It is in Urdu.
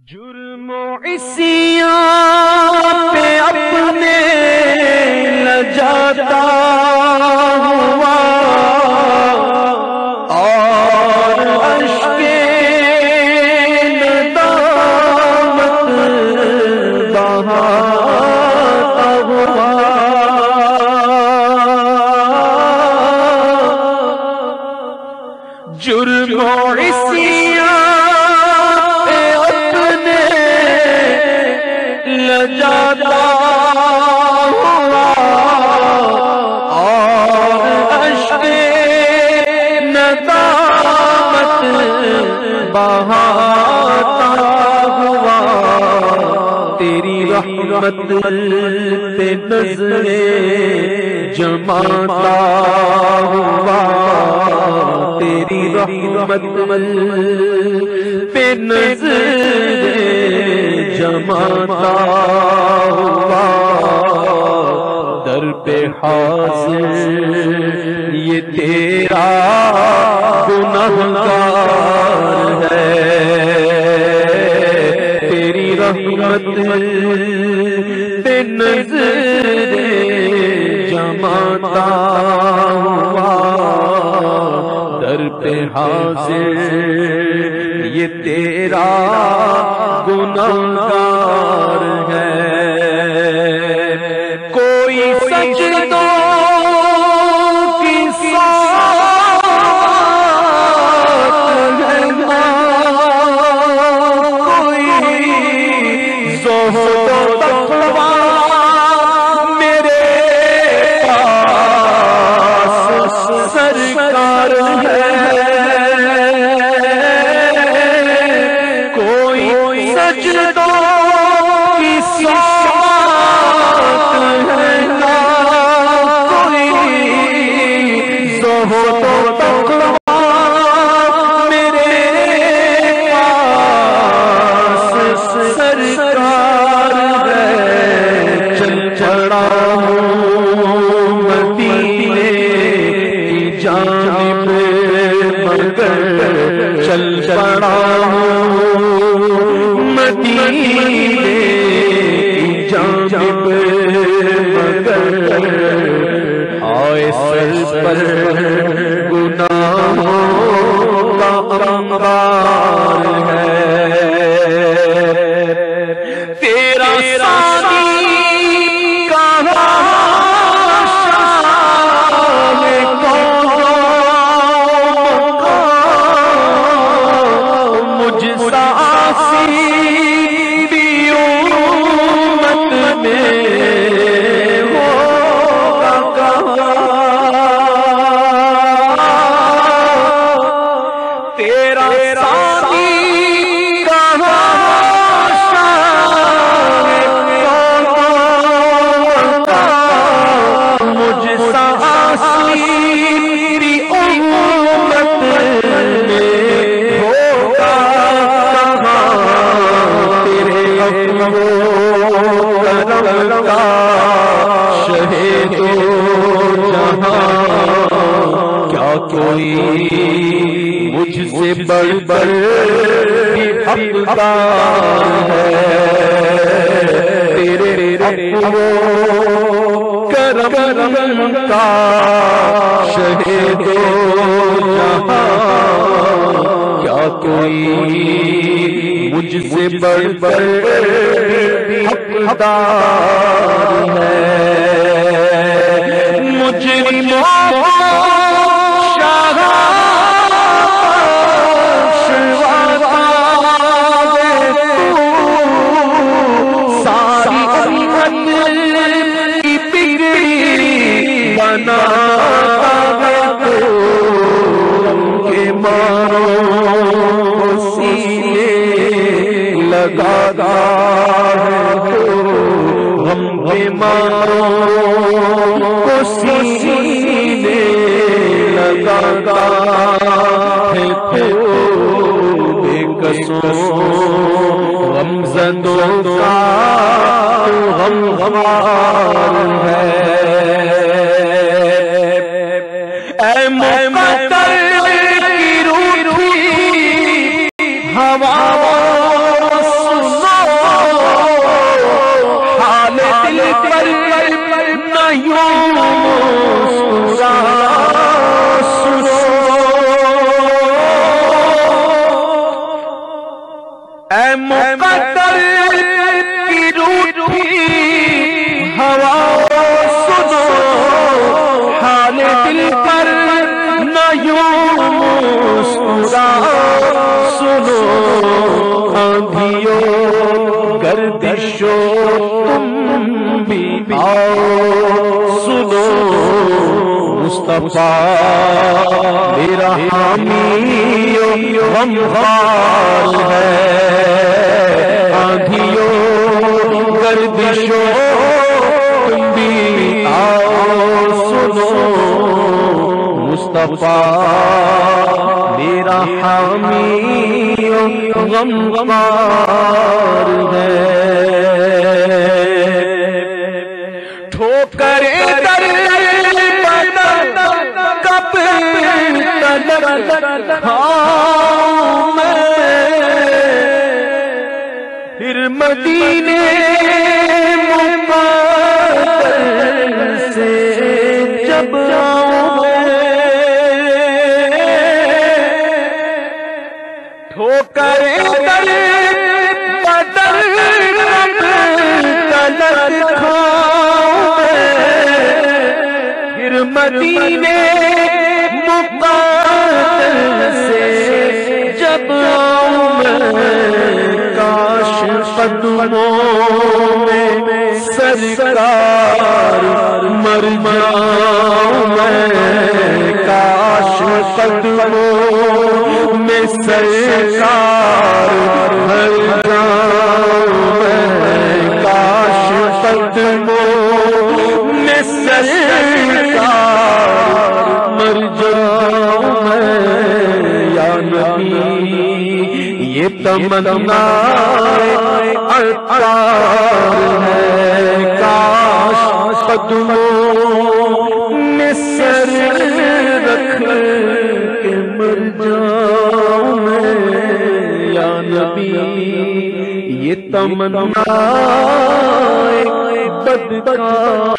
جرم و عصیاں پہ اپنے لجاتا ہوا اور اشک ندامت بہاتا ہوا جرم و عصیاں لجاتا ہوا اور اشک ندامت بہاتا ہوا تیری رحمت پہ نظریں جماتا ہوا تیری رحمت پہ نظریں جماتا ہوا در پہ حاضر یہ تیرا گنہگار ہے تیری رحمت پہ نظر جماتا ہوا در پہ حاضر یہ تیرا گنہگار ہے کوئی سجدوں کی ساتھ ہے نا کوئی زہد و تقویٰ میرے پاس سرکار ہے سجدوں کی ساتھ ہے نا کوئی زہد و تقویٰ میرے پاس سرکار ہے چل پڑا ہوں مدینے کی جانب مگر چل پڑا ہوں مدینے کی جانب مگر آئے سر پر گناہوں کا انبار ہے تیرا سانی کہاں شان کو مجھ سا کوئی مجھ سے بڑھ بڑھ حقدار ہے تیرے اپو کرم کا شہید و جہاں کیا کوئی مجھ سے بڑھ بڑھ حقدار ہے مجرموں مارو سینے لگا ہے تو ہم مارو سینے لگا ہے تو بے قصوں غم زدوں کا غم غمار ہے اے مقتل کی روٹھی ہوا اٹھی ہوا سنو حال دل پر نہ یوں مسکرا سنو آندھیوں گردشوں تم بھی آؤ سنو مصطفیٰ میرا حامی غمخوار ہے آندھیوں گردشوں تم بھی آؤ سنو مصطفیٰ میرا حامی غمخوار ہے ٹھوکریں در کب تلک کھاؤں میں پھر مدینے مقدس سے جب آؤں میں ٹھوکریں در بدر کب تلک کھاؤں پھر مدینے مقدس سے جب آؤں میں کاش قدموں میں سرکار مر جاؤں میں کاش قدموں میں سرکار مر جاؤں میں کاش قدموں میں سرکار مر جاؤں میں یا نبی یہ تمنا عطار ہے کاش قدموں میں سر رکھ کے مر جاؤں میں یا نبی یہ تمنا بدکار